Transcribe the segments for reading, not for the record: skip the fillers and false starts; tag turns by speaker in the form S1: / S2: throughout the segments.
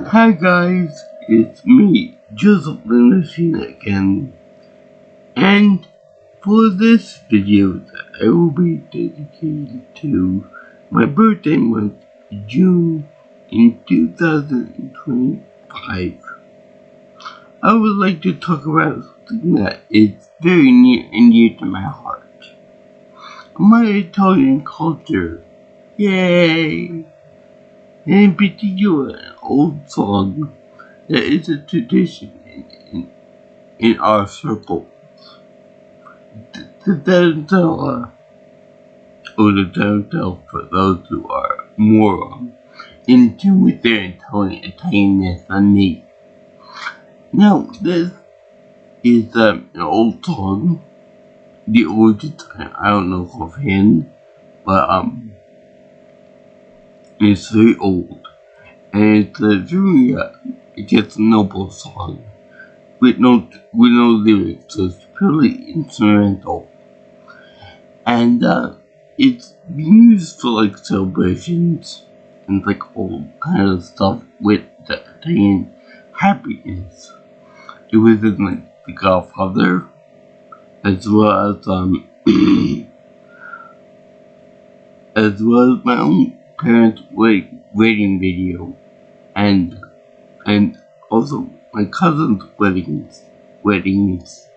S1: Hi guys, it's me, Joseph Machine again, and for this video that I will be dedicated to my birthday month, June in 2025, I would like to talk about something that is very near and dear to my heart. My Italian culture. Yay! And in particular, an old song that is a tradition in our circle. The Tarentella, or the Tarentella for those who are more in tune with their Italianness than me. Now, this is an old song. The origin, I don't know offhand, but it's very old. And it's a very, it's just a noble song. With no lyrics, so it's purely instrumental. And it's used for like celebrations and like all kind of stuff with the Italian happiness. It was in like The Godfather, as well as as well as my own parents' wedding video, and also my cousin's weddings,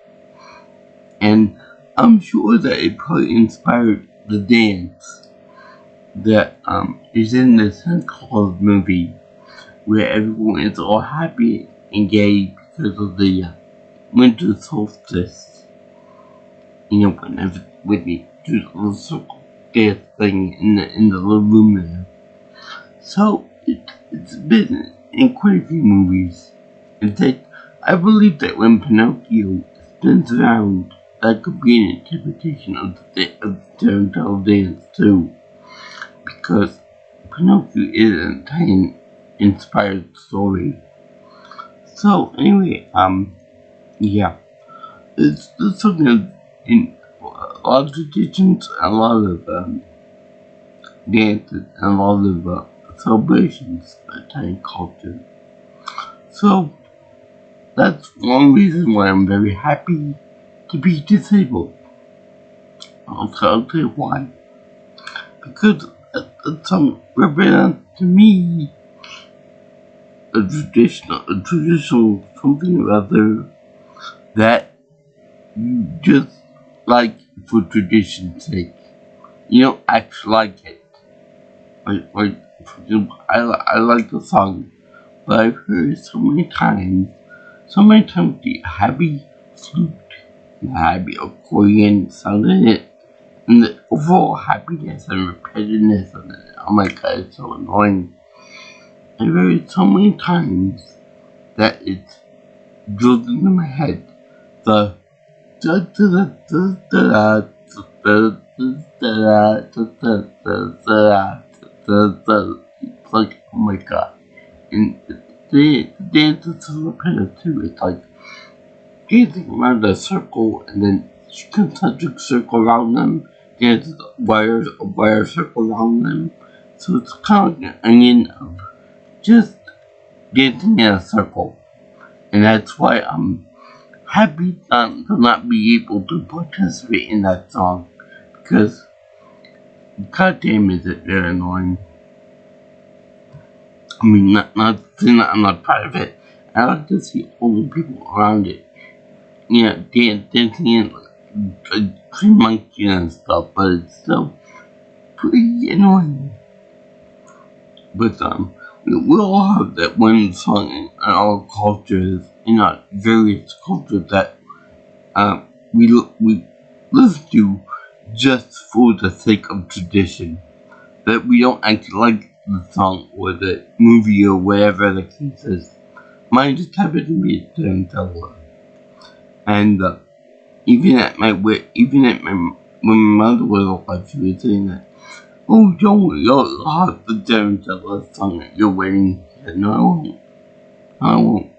S1: and I'm sure that it probably inspired the dance that is in the Santa Claus movie, where everyone is all happy and gay because of the winter solstice. You know, when they do the little circle dance thing in the little room there. So it's been in quite a few movies. In fact, I believe that when Pinocchio spins around, that could be an interpretation of the Tarentella dance too, because Pinocchio is an Italian-inspired story. So anyway, yeah, it's something in a lot of traditions, a lot of dances, and a lot of celebrations of Italian culture. So that's one reason why I'm very happy to be disabled. I'll tell you why. Because it's represents to me a traditional something or other that you just like for tradition's sake. You don't actually like it. Like for example, I like the song, but I've heard it so many times the happy flute, the happy accordion sound in it, and the overall happiness and repetitiveness of it. Oh my god, it's so annoying. I've heard it so many times that it's drilled into my head. The da da da da da da. It's like, oh my god. And the dance is so repetitive too. It's like dancing around a circle and then concentric circle around them, dance a wire circle around them. So it's kind of like an onion of just dancing in a circle. And that's why I'm happy to not be able to participate in that song, because goddamn is it very annoying. I mean, not saying that I'm not proud of it. I like to see all the people around it, you know, dancing and like monkey and stuff, but it's still pretty annoying. But we all have that one song in our cultures, in our various cultures that we listen to just for the sake of tradition. That we don't actually like the song or the movie or whatever the case is. Mine just happened to be a Tarentella. And even at when my mother was alive, she was saying that, oh, you'll have the Tarentella song at your wedding. I said, no, I won't.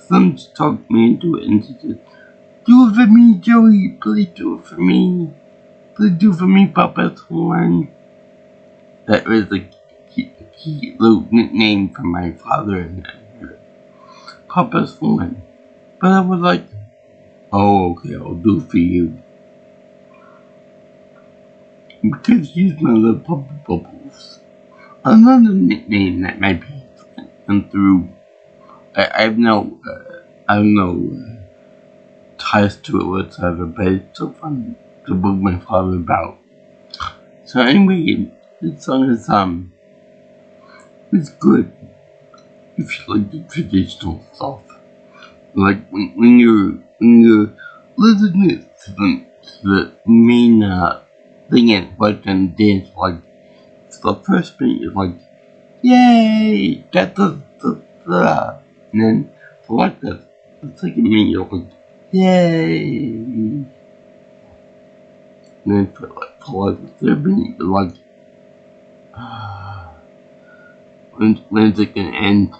S1: Some just talked me into it and she said, do it for me, Joey, please do it for me. Please do it for me, Papa Thorn. That was a the nickname from my father and Papa's phone. But I was like, oh, okay, I'll do for you. Because he's my little Papa Bubbles. Another nickname that my parents went through. I have no ties to it whatsoever, but it's so fun to bug my father about. So anyway, this song is it's good if you like the traditional stuff. Like when you're listening to the main thing and like and dance, like the first beat is like, yay, that's the and then for like the second beat you're like, yay, and then for like the third beat you're like, when's it gonna end?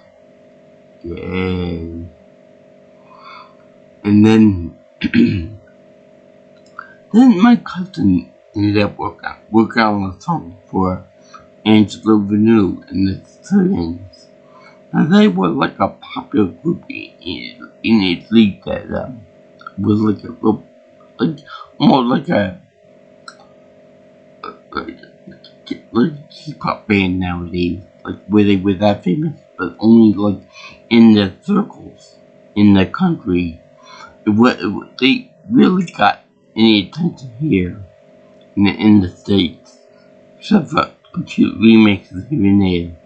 S1: Yay. And then then my cousin ended up working on a song for Angela Venue and the Sirens. Now they were like a popular group in Italy that was like a group, like more like a hip hop band nowadays, like where they were that famous, but only like in the circles in the country. They really got any attention here in the States, except for a few remixes here and there.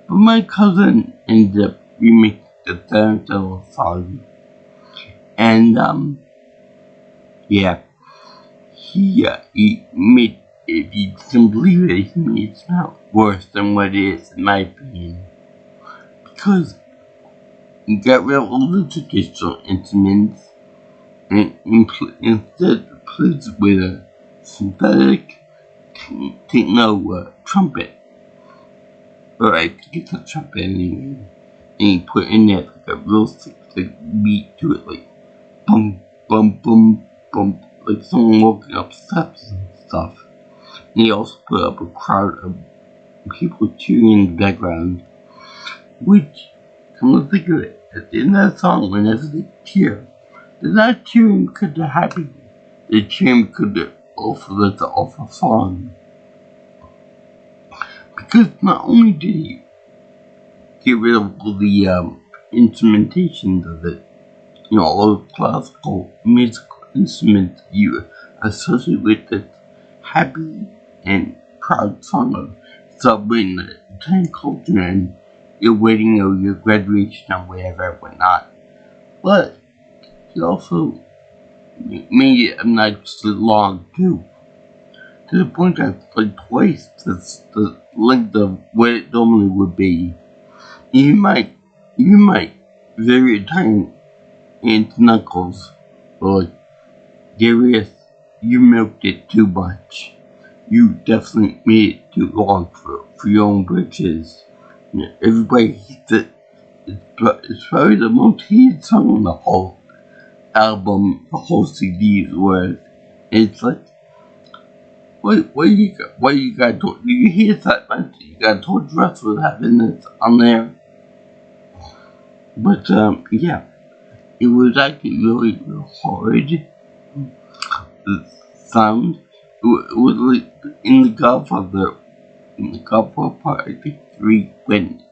S1: But my cousin ended up remaking the Tarentella song, and yeah, he made, if you can believe it, he made it sound worse than what it is in my opinion, because he got rid of all the traditional instruments and instead replaced with a synthetic techno trumpet. Or I think it's a trumpet anyway. And he put in there like a real sick beat to it, like bum bum bum bum, like someone walking up steps and stuff. And he also put up a crowd of people cheering in the background, which, come to think of it, at the end of that song, whenever they cheer, they're not cheering because they're happy. They're cheering because they're that's an awful song. Because not only did he get rid of all the instrumentation of it, all the classical musical instruments you associate with the happy and proud song of celebrating the Italian culture and your wedding or your graduation or whatnot. But he also made it obnoxiously long too, to the point that it's like twice the length of what it normally would be. You might very Italian aunts and uncles were like, Darius, you milked it too much. You definitely made it too long for your own britches. Everybody hates it. It's probably the most hated song on the whole album, the whole CD is worth. It's like, what you got to, do you hear that much? You got told Russ was having this on there. But, yeah, it was actually really, really hard. The sound, it was like in the Godfather part, I think 3, when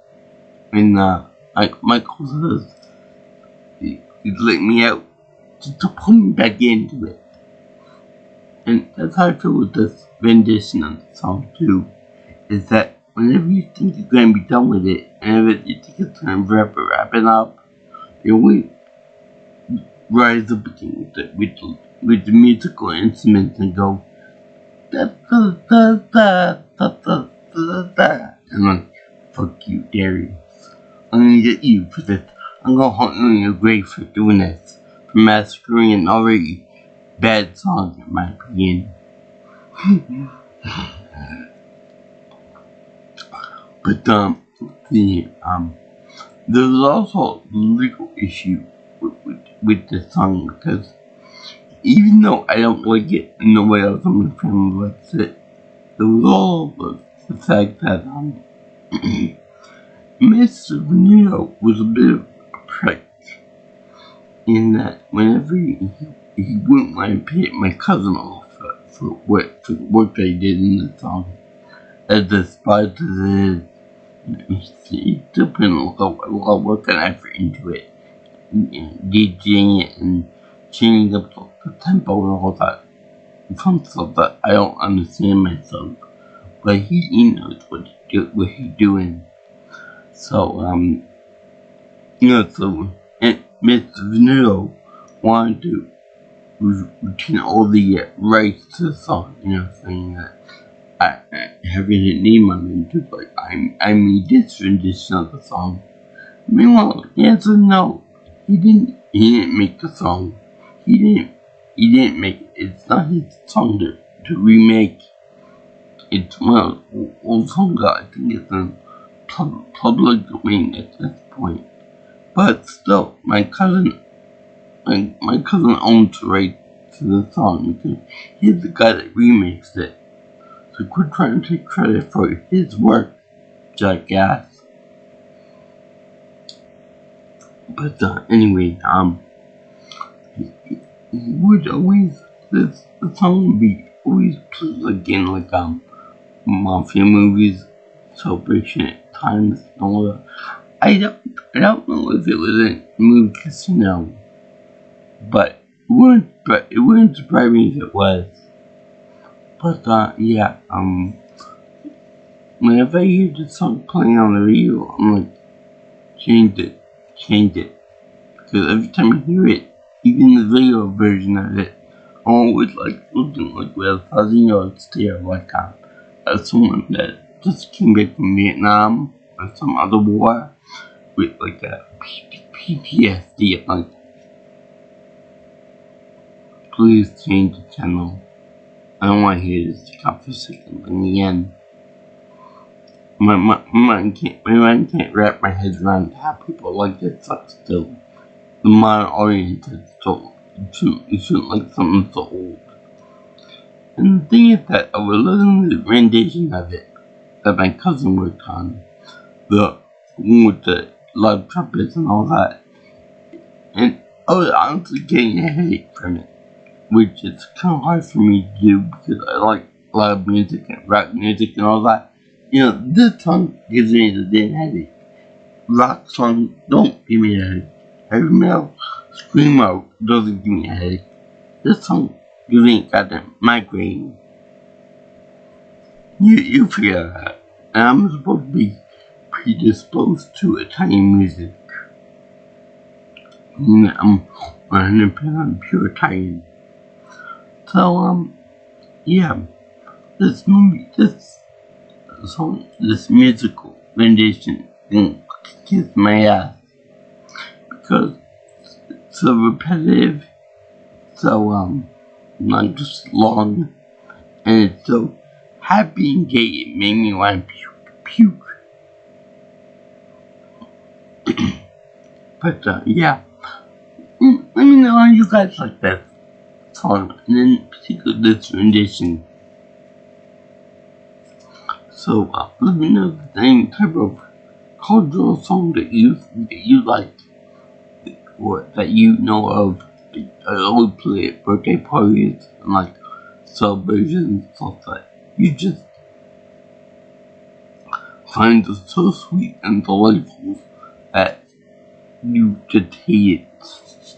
S1: Michael says, he let me out to pull me back into it. And that's how I feel with this rendition of the song too, is that whenever you think you're going to be done with it, whenever you think it's time to wrap it up, you always rise up again with the musical instruments and go da da da da da da da da, and like, fuck you, Darius. I'm gonna get you for this. I'm gonna haunt you in your grave for doing this, for massacring an already bad song in my opinion. But there was also a legal issue with this song, because even though I don't like it and nobody else in my family likes it, there was all the fact that Mr. Nero was a bit of a prick in that whenever he wouldn't let me pay my cousin off for work I did in the song. As despised as it is, he still put in a lot of work and effort into it. DJing it and changing up the tempo and all that. Some stuff that I don't understand myself. But he knows what he's doing. So, so Mr. Vanilla wanted to retain all the rights to the song, saying that having a name on it, just like I made this rendition of the song. Meanwhile, the answer is no. He didn't make the song. He didn't make it. It's not his song to remake. It's one of the old songs that I think it's in public domain at this point. But still, my cousin owns the right to the song because he's the guy that remixed it. So quit trying to take credit for his work, jackass. But anyway, he would always the song would be always played again like mafia movies, celebration at times and all that. I don't know if it was a movie Casino, but it wouldn't surprise me if it was. But yeah, whenever I hear the song playing on the radio, I'm like, change it. Because every time I hear it, even the video version of it, I'm always like looking like with a 1,000-yard stare, like as someone that just came back from Vietnam or some other war with like a PTSD. Like, please change the channel. I don't want to hear this conversation in the end. My mind can't wrap my head around how people like that suck still. The mind oriented, so you shouldn't like something so old. And the thing is that I was listening to the rendition of it that my cousin worked on, the one with the loud trumpets and all that, and I was honestly getting a headache from it, which is kind of hard for me to do because I like loud music and rock music and all that. This song gives me the damn headache. Rock songs don't give me a headache. Heavy metal, screamo doesn't give me a headache. This song gives me a goddamn migraine. You figure that. And I'm supposed to be predisposed to Italian music. I'm 100% pure Italian. So, yeah. This song, this musical rendition won't kiss my ass because it's so repetitive, so not just long, and it's so happy and gay. It made me want to puke. But yeah, let me know how you guys like that song, and then particularly this rendition. So let me know the same type of cultural song that you like, or that you know of. I always play at birthday parties and like celebrations and stuff that you just find it so sweet and delightful that you just hate it.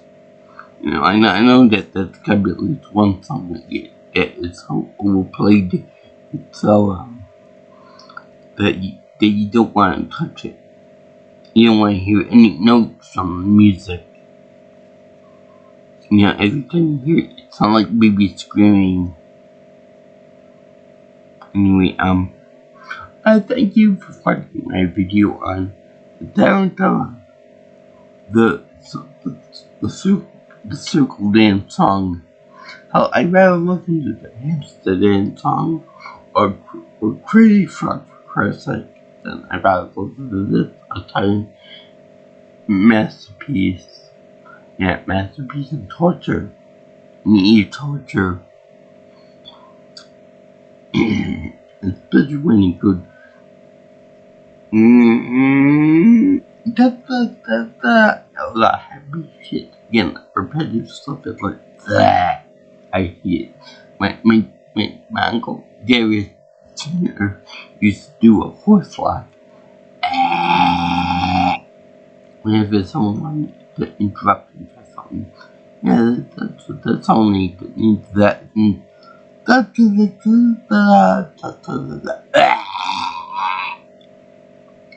S1: I know that that's gotta be at least one song that is so overplayed, so that you don't want to touch it. You don't want to hear any notes from the music. Every time you hear it, it sounds like baby screaming. Anyway, I thank you for watching my video on the Tarentella, the circle dance song. How I'd rather listen to the hamster dance song or Crazy Frog for Christ's sake than I'd rather listen to this Italian masterpiece. Yeah, masterpiece and torture. Me torture. Especially when you could That a lot of happy shit. Again, repetitive stuff is like that. I hate it. My uncle Darius Jr. used to do a horse laugh. Whenever someone wanted to interrupt him for something. Yeah, that's only needs that.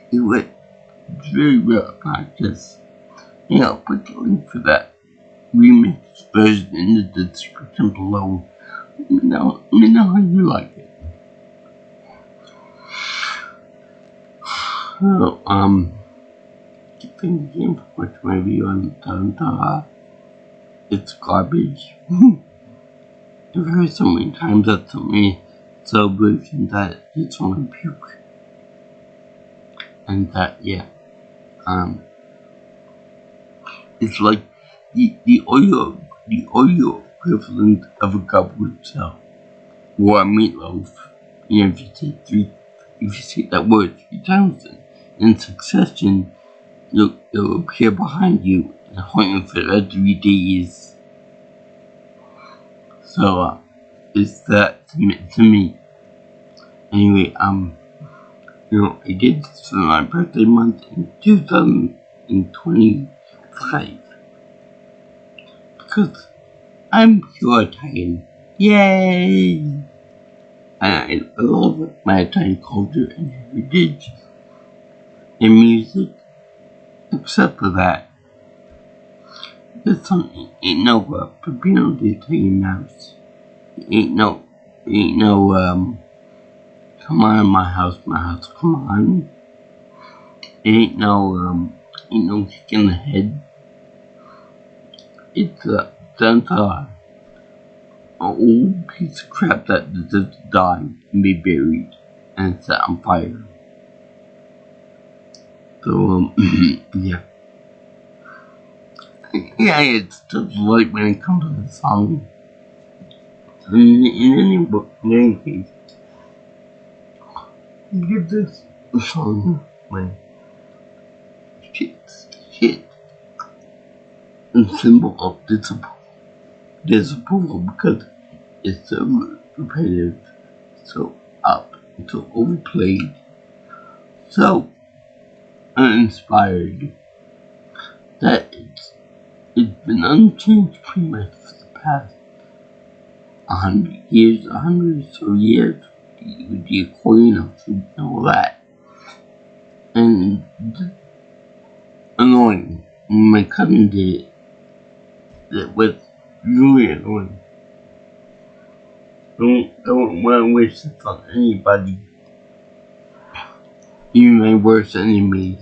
S1: It was very well practiced. Put the link for that remix version in the description below. Let me know how you like it. So, keeping the game for much my review on Tarentella. It's garbage. I've heard so many times that so many celebrations that it's on puke. And that, yeah. It's like the audio equivalent of a goblet cell or a meatloaf. If you say that word 3 times in succession, it'll appear behind you and haunt you for 3 days. So, it's that to me. Anyway, I did this for my birthday month in 2025 because I'm pure Italian. Yay! I love my Italian culture and heritage and music, except for that. This song ain't no Peppino the Italian Mouse. Ain't no, come on my house, come on. It ain't no kick in the head. It's an old piece of crap that deserves to die and be buried and set on fire. So, yeah. Yeah, it's just like when it comes to the song. In any case, give this song my shit and symbol of disapproval because it's so repetitive, so overplayed, so uninspired that it's been unchanged pretty much for the past 100 years, 100 or so years, with the accordion of and all that. And annoying. My cousin did it. That was really annoying. Don't want to wish this on anybody. Even my worst enemies.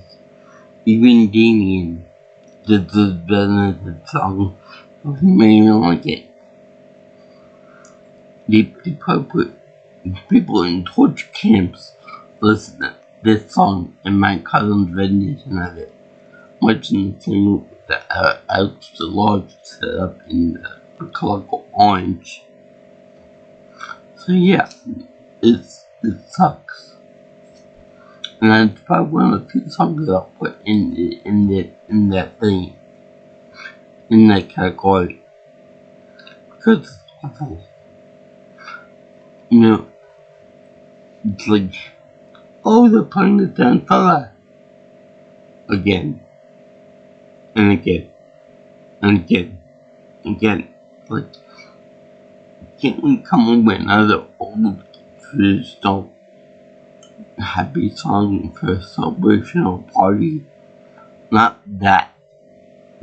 S1: Even Damien. The benefit song. He may not like it. They probably put people in torture camps listen to this song and my cousin's rendition of it. Much in the same that Alex the Lodge set up in the colorful orange. So yeah, it sucks. And it's probably one of the few songs I'll put in that thing. In that category. Because it's awful. It's like, oh, they're playing the Tarentella again. And again. And again. Again. Like, can't we come up with another old traditional happy song for a celebration or party? Not that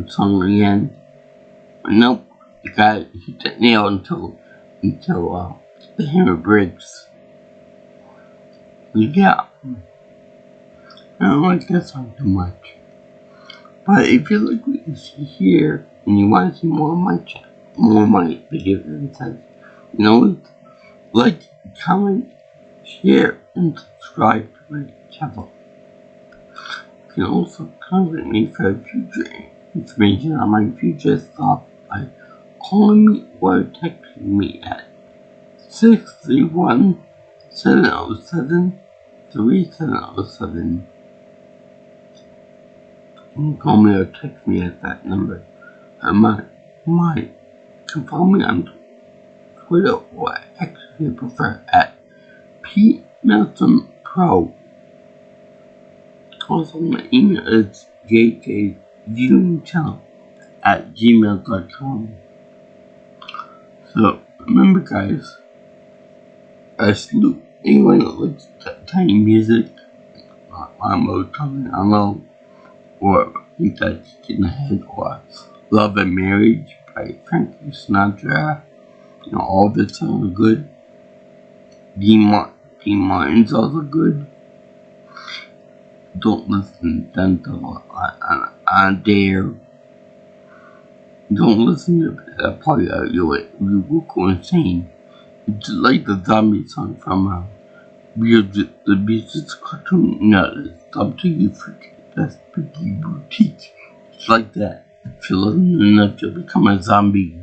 S1: song again. Nope. You gotta hit that nail until the hammer breaks. Yeah. I don't like that song too much. But if you like what you see here and you want to see more of my videos and such, like, comment, share, and subscribe to my channel. You can also contact me for future information on my future stuff by calling me or texting me at 631-707-3707. You can call me or text me at that number. I might can follow me on Twitter or X if you prefer at P Nelson Pro. Also, my email is jkviewingchannel at gmail.com. So, remember guys, I salute anyone that likes tiny music, I'm coming alone, or think that's in the head, or Love and Marriage by Frankie Sinatra. All of it sounds good. Dean Martin's also good. Don't listen to them on Dare. Don't listen to that part of you will go insane. It's like the zombie song from the Beatles cartoon. It's up to you for that spooky boutique. It's like that. If you listen enough, you'll become a zombie.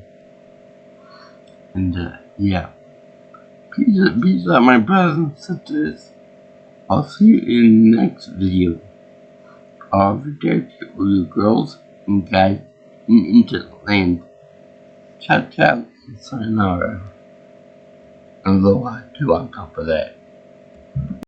S1: And yeah. Peace out, my brothers and sisters. I'll see you in the next video. Over there to all you girls and guys in Interland. Ciao, ciao, and sayonara. And aloha too on top of that.